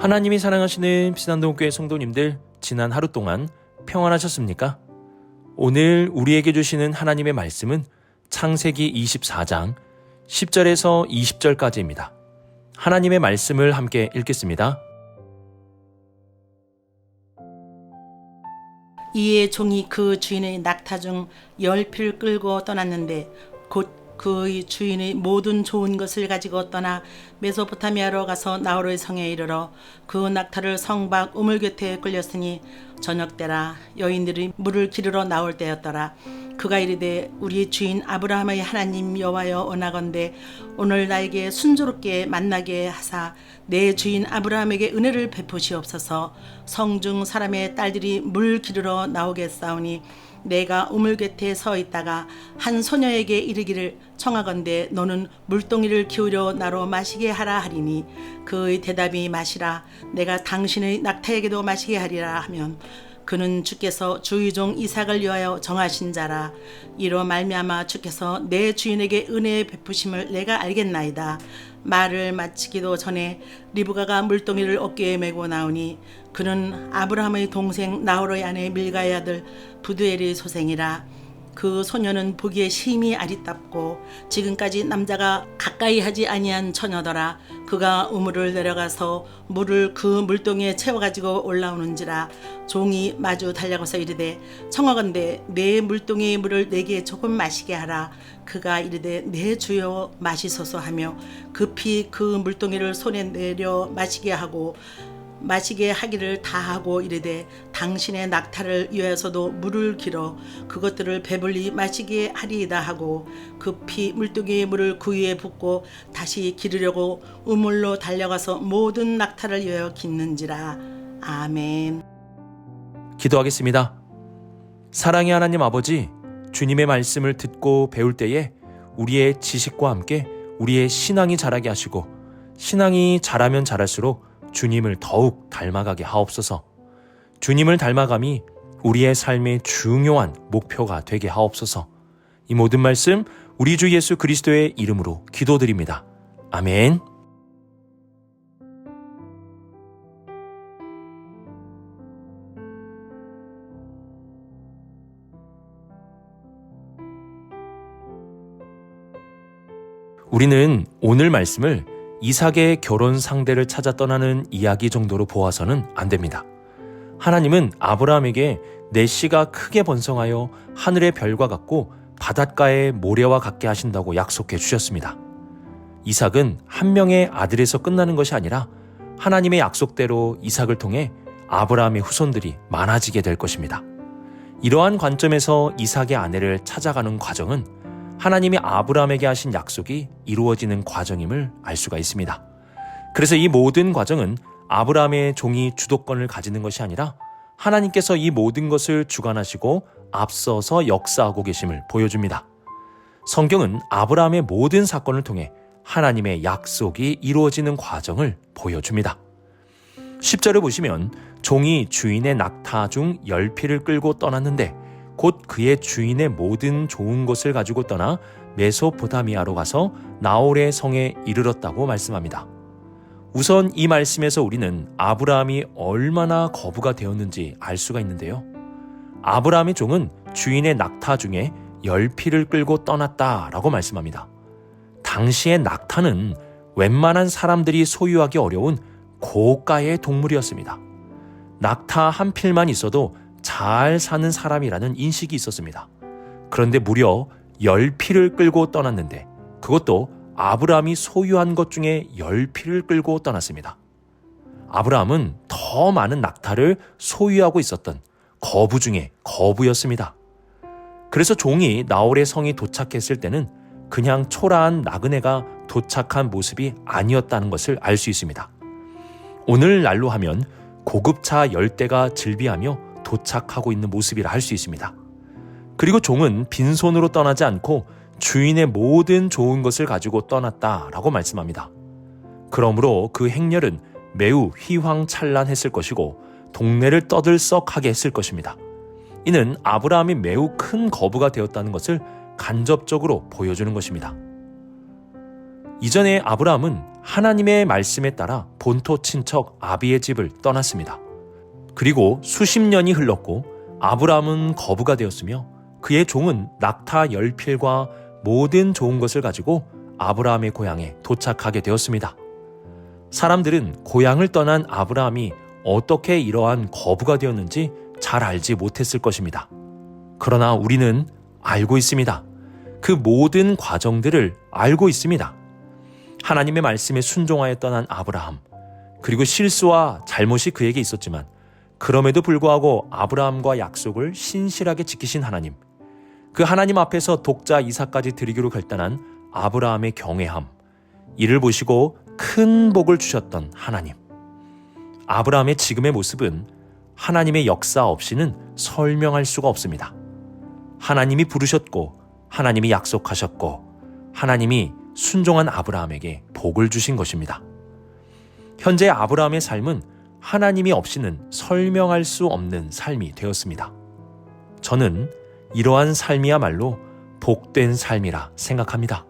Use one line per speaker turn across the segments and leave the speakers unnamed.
하나님이 사랑하시는 피난동교회 성도님들, 지난 하루 동안 평안하셨습니까? 오늘 우리에게 주시는 하나님의 말씀은 창세기 24장 10절에서 20절까지입니다. 하나님의 말씀을 함께 읽겠습니다.
이에 종이 그 주인의 낙타 중 10필을 끌고 떠났는데 곧 그의 주인의 모든 좋은 것을 가지고 떠나 메소포타미아로 가서 나홀의 성에 이르러 그 낙타를 성 밖 우물 곁에 끌렸으니 저녁 때라 여인들이 물을 기르러 나올 때였더라. 그가 이르되 우리 주인 아브라함의 하나님 여호와여 원하건대 오늘 나에게 순조롭게 만나게 하사 내 주인 아브라함에게 은혜를 베푸시옵소서. 성중 사람의 딸들이 물 기르러 나오겠사오니 내가 우물 곁에 서 있다가 한 소녀에게 이르기를 청하건대 너는 물동이를 기울여 나로 마시게 하라 하리니 그의 대답이 마시라 내가 당신의 낙타에게도 마시게 하리라 하면 그는 주께서 주의 종 이삭을 위하여 정하신 자라. 이로 말미암아 주께서 내 주인에게 은혜의 베푸심을 내가 알겠나이다. 말을 마치기도 전에 리브가가 물동이를 어깨에 메고 나오니 그는 아브라함의 동생 나홀의 아내 밀가의 아들 부두엘의 소생이라. 그 소녀는 보기에 심히 아리답고 지금까지 남자가 가까이 하지 아니한 처녀더라. 그가 우물을 내려가서 물을 그 물동이에 채워가지고 올라오는지라. 종이 마주 달려가서 이르되 청하건대 내 물동이의 물을 내게 조금 마시게 하라. 그가 이르되 내 주여 마시소서 하며 급히 그 물동이를 손에 내려 마시게 하기를 다하고 이르되 당신의 낙타를 위하여서도 물을 길어 그것들을 배불리 마시게 하리이다 하고 급히 물동이의 물을 그 위에 붓고 다시 기르려고 우물로 달려가서 모든 낙타를 위하여 깃는지라. 아멘.
기도하겠습니다. 사랑의 하나님 아버지, 주님의 말씀을 듣고 배울 때에 우리의 지식과 함께 우리의 신앙이 자라게 하시고 신앙이 자라면 자랄수록 주님을 더욱 닮아가게 하옵소서. 주님을 닮아감이 우리의 삶의 중요한 목표가 되게 하옵소서. 이 모든 말씀 우리 주 예수 그리스도의 이름으로 기도드립니다. 아멘. 우리는 오늘 말씀을 이삭의 결혼 상대를 찾아 떠나는 이야기 정도로 보아서는 안 됩니다. 하나님은 아브라함에게 내 씨가 크게 번성하여 하늘의 별과 같고 바닷가의 모래와 같게 하신다고 약속해 주셨습니다. 이삭은 한 명의 아들에서 끝나는 것이 아니라 하나님의 약속대로 이삭을 통해 아브라함의 후손들이 많아지게 될 것입니다. 이러한 관점에서 이삭의 아내를 찾아가는 과정은 하나님이 아브라함에게 하신 약속이 이루어지는 과정임을 알 수가 있습니다. 그래서 이 모든 과정은 아브라함의 종이 주도권을 가지는 것이 아니라 하나님께서 이 모든 것을 주관하시고 앞서서 역사하고 계심을 보여줍니다. 성경은 아브라함의 모든 사건을 통해 하나님의 약속이 이루어지는 과정을 보여줍니다. 10절을 보시면 종이 주인의 낙타 중 10필을 끌고 떠났는데 곧 그의 주인의 모든 좋은 것을 가지고 떠나 메소포타미아로 가서 나홀의 성에 이르렀다고 말씀합니다. 우선 이 말씀에서 우리는 아브라함이 얼마나 거부가 되었는지 알 수가 있는데요. 아브라함의 종은 주인의 낙타 중에 10필을 끌고 떠났다라고 말씀합니다. 당시의 낙타는 웬만한 사람들이 소유하기 어려운 고가의 동물이었습니다. 낙타 한 필만 있어도 잘 사는 사람이라는 인식이 있었습니다. 그런데 무려 10필을 끌고 떠났는데 그것도 아브라함이 소유한 것 중에 10필을 끌고 떠났습니다. 아브라함은 더 많은 낙타를 소유하고 있었던 거부 중에 거부였습니다. 그래서 종이 나홀의 성이 도착했을 때는 그냥 초라한 나그네가 도착한 모습이 아니었다는 것을 알 수 있습니다. 오늘날로 하면 고급차 10대가 즐비하며 도착하고 있는 모습이라 할 수 있습니다. 그리고 종은 빈손으로 떠나지 않고 주인의 모든 좋은 것을 가지고 떠났다라고 말씀합니다. 그러므로 그 행렬은 매우 휘황찬란했을 것이고 동네를 떠들썩하게 했을 것입니다. 이는 아브라함이 매우 큰 거부가 되었다는 것을 간접적으로 보여주는 것입니다. 이전에 아브라함은 하나님의 말씀에 따라 본토 친척 아비의 집을 떠났습니다. 그리고 수십 년이 흘렀고 아브라함은 거부가 되었으며 그의 종은 낙타 10필과 모든 좋은 것을 가지고 아브라함의 고향에 도착하게 되었습니다. 사람들은 고향을 떠난 아브라함이 어떻게 이러한 거부가 되었는지 잘 알지 못했을 것입니다. 그러나 우리는 알고 있습니다. 그 모든 과정들을 알고 있습니다. 하나님의 말씀에 순종하여 떠난 아브라함, 그리고 실수와 잘못이 그에게 있었지만 그럼에도 불구하고 아브라함과 약속을 신실하게 지키신 하나님, 그 하나님 앞에서 독자 이삭까지 드리기로 결단한 아브라함의 경외함, 이를 보시고 큰 복을 주셨던 하나님. 아브라함의 지금의 모습은 하나님의 역사 없이는 설명할 수가 없습니다. 하나님이 부르셨고 하나님이 약속하셨고 하나님이 순종한 아브라함에게 복을 주신 것입니다. 현재 아브라함의 삶은 하나님이 없이는 설명할 수 없는 삶이 되었습니다. 저는 이러한 삶이야말로 복된 삶이라 생각합니다.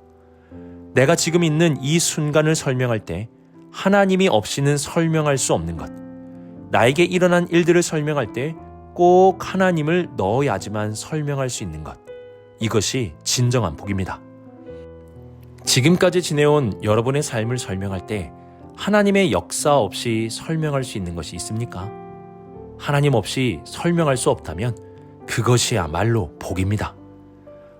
내가 지금 있는 이 순간을 설명할 때 하나님이 없이는 설명할 수 없는 것, 나에게 일어난 일들을 설명할 때 꼭 하나님을 넣어야지만 설명할 수 있는 것, 이것이 진정한 복입니다. 지금까지 지내온 여러분의 삶을 설명할 때 하나님의 역사 없이 설명할 수 있는 것이 있습니까? 하나님 없이 설명할 수 없다면 그것이야말로 복입니다.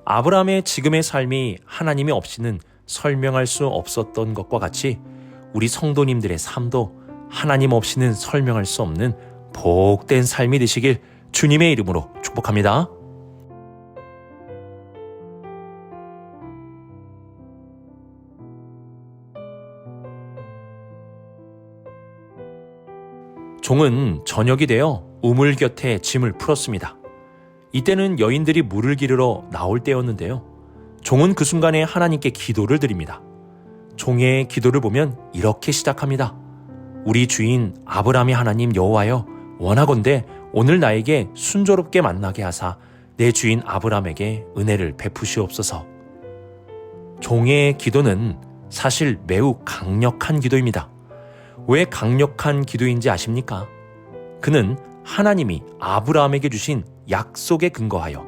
아브라함의 지금의 삶이 하나님이 없이는 설명할 수 없었던 것과 같이 우리 성도님들의 삶도 하나님 없이는 설명할 수 없는 복된 삶이 되시길 주님의 이름으로 축복합니다. 종은 저녁이 되어 우물 곁에 짐을 풀었습니다. 이때는 여인들이 물을 기르러 나올 때였는데요. 종은 그 순간에 하나님께 기도를 드립니다. 종의 기도를 보면 이렇게 시작합니다. 우리 주인 아브라함의 하나님 여호와여, 원하건대 오늘 나에게 순조롭게 만나게 하사 내 주인 아브라함에게 은혜를 베푸시옵소서. 종의 기도는 사실 매우 강력한 기도입니다. 왜 강력한 기도인지 아십니까? 그는 하나님이 아브라함에게 주신 약속에 근거하여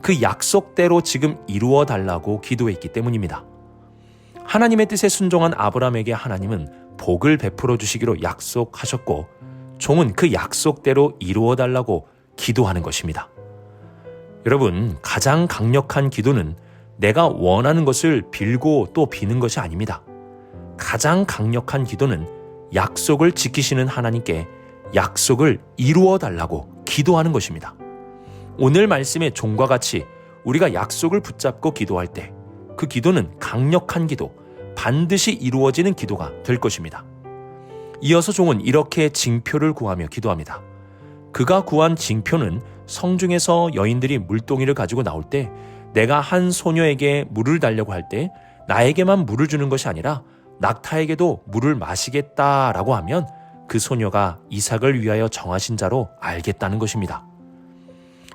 그 약속대로 지금 이루어 달라고 기도했기 때문입니다. 하나님의 뜻에 순종한 아브라함에게 하나님은 복을 베풀어 주시기로 약속하셨고 종은 그 약속대로 이루어 달라고 기도하는 것입니다. 여러분, 가장 강력한 기도는 내가 원하는 것을 빌고 또 비는 것이 아닙니다. 가장 강력한 기도는 약속을 지키시는 하나님께 약속을 이루어 달라고 기도하는 것입니다. 오늘 말씀의 종과 같이 우리가 약속을 붙잡고 기도할 때 그 기도는 강력한 기도, 반드시 이루어지는 기도가 될 것입니다. 이어서 종은 이렇게 징표를 구하며 기도합니다. 그가 구한 징표는 성중에서 여인들이 물동이를 가지고 나올 때 내가 한 소녀에게 물을 달라고 할 때 나에게만 물을 주는 것이 아니라 낙타에게도 물을 마시겠다라고 하면 그 소녀가 이삭을 위하여 정하신 자로 알겠다는 것입니다.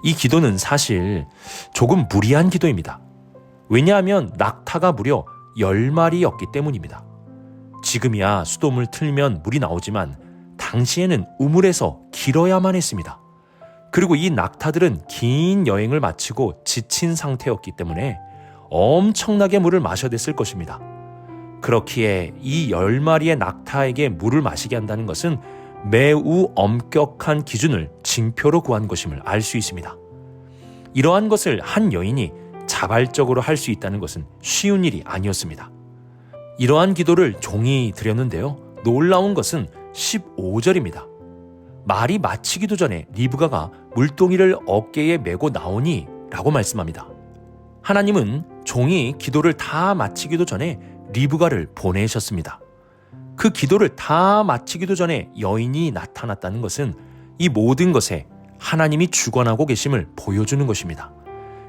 이 기도는 사실 조금 무리한 기도입니다. 왜냐하면 낙타가 무려 10마리였기 때문입니다. 지금이야 수돗물 틀면 물이 나오지만 당시에는 우물에서 길어야만 했습니다. 그리고 이 낙타들은 긴 여행을 마치고 지친 상태였기 때문에 엄청나게 물을 마셔댔을 것입니다. 그렇기에 이 10마리의 낙타에게 물을 마시게 한다는 것은 매우 엄격한 기준을 징표로 구한 것임을 알 수 있습니다. 이러한 것을 한 여인이 자발적으로 할 수 있다는 것은 쉬운 일이 아니었습니다. 이러한 기도를 종이 드렸는데요. 놀라운 것은 15절입니다. 말이 마치기도 전에 리브가가 물동이를 어깨에 메고 나오니 라고 말씀합니다. 하나님은 종이 기도를 다 마치기도 전에 리브가를 보내셨습니다. 그 기도를 다 마치기도 전에 여인이 나타났다는 것은 이 모든 것에 하나님이 주관하고 계심을 보여주는 것입니다.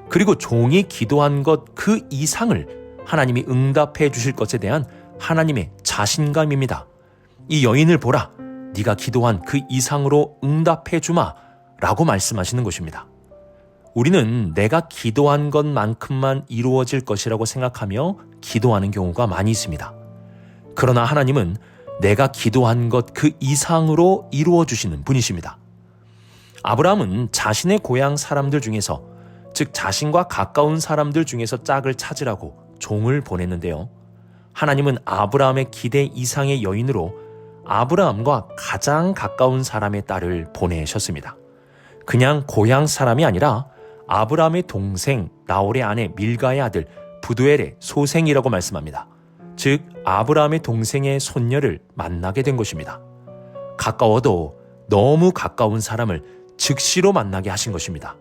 그리고 종이 기도한 것 그 이상을 하나님이 응답해 주실 것에 대한 하나님의 자신감입니다. 이 여인을 보라, 네가 기도한 그 이상으로 응답해 주마 라고 말씀하시는 것입니다. 우리는 내가 기도한 것만큼만 이루어질 것이라고 생각하며 기도하는 경우가 많이 있습니다. 그러나 하나님은 내가 기도한 것 그 이상으로 이루어 주시는 분이십니다. 아브라함은 자신의 고향 사람들 중에서, 즉 자신과 가까운 사람들 중에서 짝을 찾으라고 종을 보냈는데요. 하나님은 아브라함의 기대 이상의 여인으로 아브라함과 가장 가까운 사람의 딸을 보내셨습니다. 그냥 고향 사람이 아니라 아브라함의 동생 나홀의 아내 밀가의 아들 부두엘의 소생이라고 말씀합니다. 즉 아브라함의 동생의 손녀를 만나게 된 것입니다. 가까워도 너무 가까운 사람을 즉시로 만나게 하신 것입니다.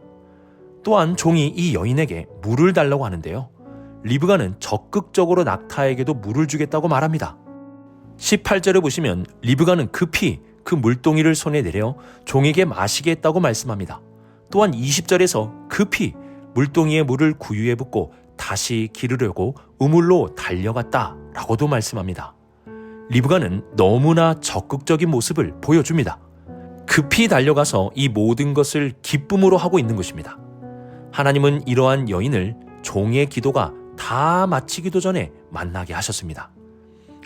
또한 종이 이 여인에게 물을 달라고 하는데요. 리브가는 적극적으로 낙타에게도 물을 주겠다고 말합니다. 18절을 보시면 리브가는 급히 그 물동이를 손에 내려 종에게 마시게 했다고 말씀합니다. 또한 20절에서 급히 물동이에 물을 구유에 붓고 다시 기르려고 우물로 달려갔다라고도 말씀합니다. 리브가는 너무나 적극적인 모습을 보여줍니다. 급히 달려가서 이 모든 것을 기쁨으로 하고 있는 것입니다. 하나님은 이러한 여인을 종의 기도가 다 마치기도 전에 만나게 하셨습니다.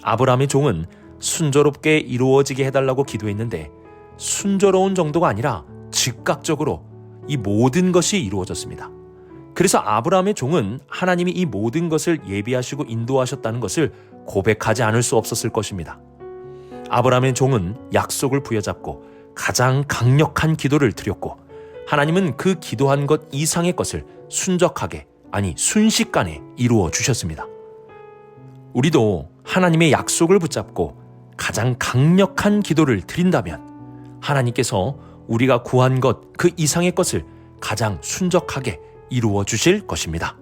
아브라함의 종은 순조롭게 이루어지게 해달라고 기도했는데 순조로운 정도가 아니라 즉각적으로 이 모든 것이 이루어졌습니다. 그래서 아브라함의 종은 하나님이 이 모든 것을 예비하시고 인도하셨다는 것을 고백하지 않을 수 없었을 것입니다. 아브라함의 종은 약속을 부여잡고 가장 강력한 기도를 드렸고 하나님은 그 기도한 것 이상의 것을 순적하게, 아니 순식간에 이루어 주셨습니다. 우리도 하나님의 약속을 붙잡고 가장 강력한 기도를 드린다면 하나님께서 우리가 구한 것 그 이상의 것을 가장 순적하게 이루어 주실 것입니다.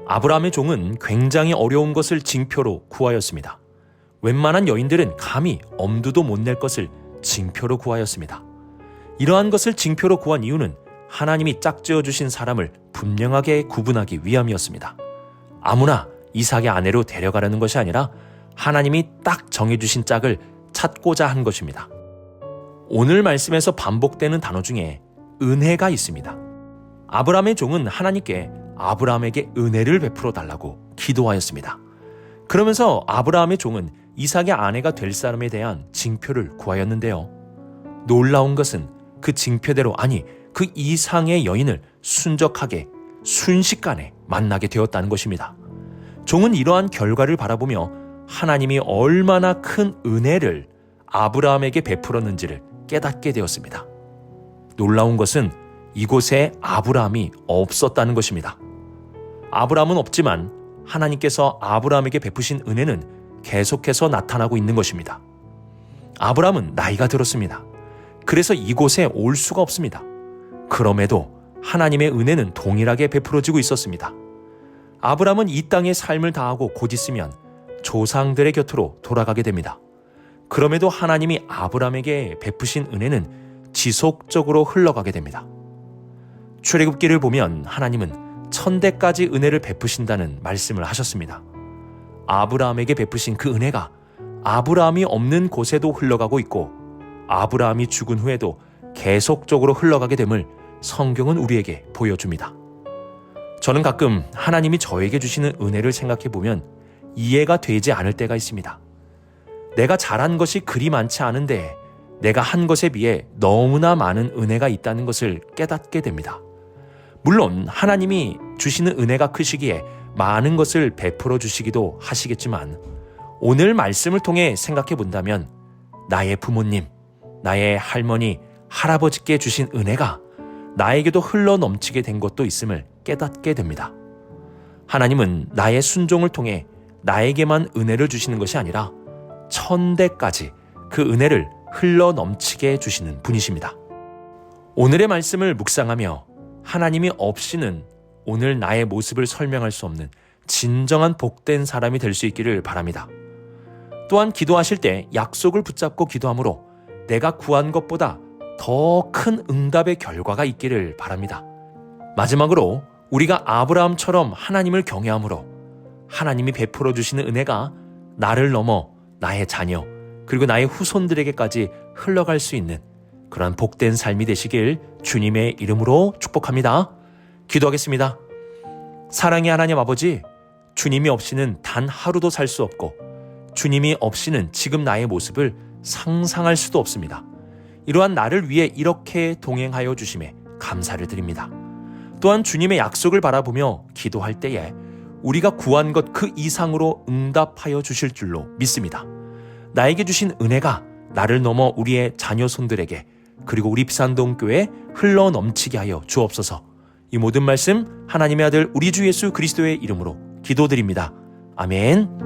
아브라함의 종은 굉장히 어려운 것을 징표로 구하였습니다. 웬만한 여인들은 감히 엄두도 못 낼 것을 징표로 구하였습니다. 이러한 것을 징표로 구한 이유는 하나님이 짝지어 주신 사람을 분명하게 구분하기 위함이었습니다. 아무나 이삭의 아내로 데려가려는 것이 아니라 하나님이 딱 정해주신 짝을 찾고자 한 것입니다. 오늘 말씀에서 반복되는 단어 중에 은혜가 있습니다. 아브라함의 종은 하나님께 아브라함에게 은혜를 베풀어 달라고 기도하였습니다. 그러면서 아브라함의 종은 이삭의 아내가 될 사람에 대한 징표를 구하였는데요. 놀라운 것은 그 징표대로, 아니 그 이상의 여인을 순적하게 순식간에 만나게 되었다는 것입니다. 종은 이러한 결과를 바라보며 하나님이 얼마나 큰 은혜를 아브라함에게 베풀었는지를 깨닫게 되었습니다. 놀라운 것은 이곳에 아브라함이 없었다는 것입니다. 아브라함은 없지만 하나님께서 아브라함에게 베푸신 은혜는 계속해서 나타나고 있는 것입니다. 아브라함은 나이가 들었습니다. 그래서 이곳에 올 수가 없습니다. 그럼에도 하나님의 은혜는 동일하게 베풀어지고 있었습니다. 아브라함은 이 땅의 삶을 다하고 곧 있으면 조상들의 곁으로 돌아가게 됩니다. 그럼에도 하나님이 아브라함에게 베푸신 은혜는 지속적으로 흘러가게 됩니다. 출애굽기를 보면 하나님은 1000대까지 은혜를 베푸신다는 말씀을 하셨습니다. 아브라함에게 베푸신 그 은혜가 아브라함이 없는 곳에도 흘러가고 있고 아브라함이 죽은 후에도 계속적으로 흘러가게 됨을 성경은 우리에게 보여줍니다. 저는 가끔 하나님이 저에게 주시는 은혜를 생각해 보면 이해가 되지 않을 때가 있습니다. 내가 잘한 것이 그리 많지 않은데 내가 한 것에 비해 너무나 많은 은혜가 있다는 것을 깨닫게 됩니다. 물론 하나님이 주시는 은혜가 크시기에 많은 것을 베풀어 주시기도 하시겠지만 오늘 말씀을 통해 생각해 본다면 나의 부모님, 나의 할머니, 할아버지께 주신 은혜가 나에게도 흘러 넘치게 된 것도 있음을 깨닫게 됩니다. 하나님은 나의 순종을 통해 나에게만 은혜를 주시는 것이 아니라 1000대까지 그 은혜를 흘러 넘치게 해주시는 분이십니다. 오늘의 말씀을 묵상하며 하나님이 없이는 오늘 나의 모습을 설명할 수 없는 진정한 복된 사람이 될 수 있기를 바랍니다. 또한 기도하실 때 약속을 붙잡고 기도함으로 내가 구한 것보다 더 큰 응답의 결과가 있기를 바랍니다. 마지막으로 우리가 아브라함처럼 하나님을 경외함으로 하나님이 베풀어 주시는 은혜가 나를 넘어 나의 자녀 그리고 나의 후손들에게까지 흘러갈 수 있는 그러한 복된 삶이 되시길 주님의 이름으로 축복합니다. 기도하겠습니다. 사랑의 하나님 아버지, 주님이 없이는 단 하루도 살 수 없고 주님이 없이는 지금 나의 모습을 상상할 수도 없습니다. 이러한 나를 위해 이렇게 동행하여 주심에 감사를 드립니다. 또한 주님의 약속을 바라보며 기도할 때에 우리가 구한 것 그 이상으로 응답하여 주실 줄로 믿습니다. 나에게 주신 은혜가 나를 넘어 우리의 자녀 손들에게 그리고 우리 비산동교회에 흘러 넘치게 하여 주옵소서. 이 모든 말씀 하나님의 아들 우리 주 예수 그리스도의 이름으로 기도드립니다. 아멘.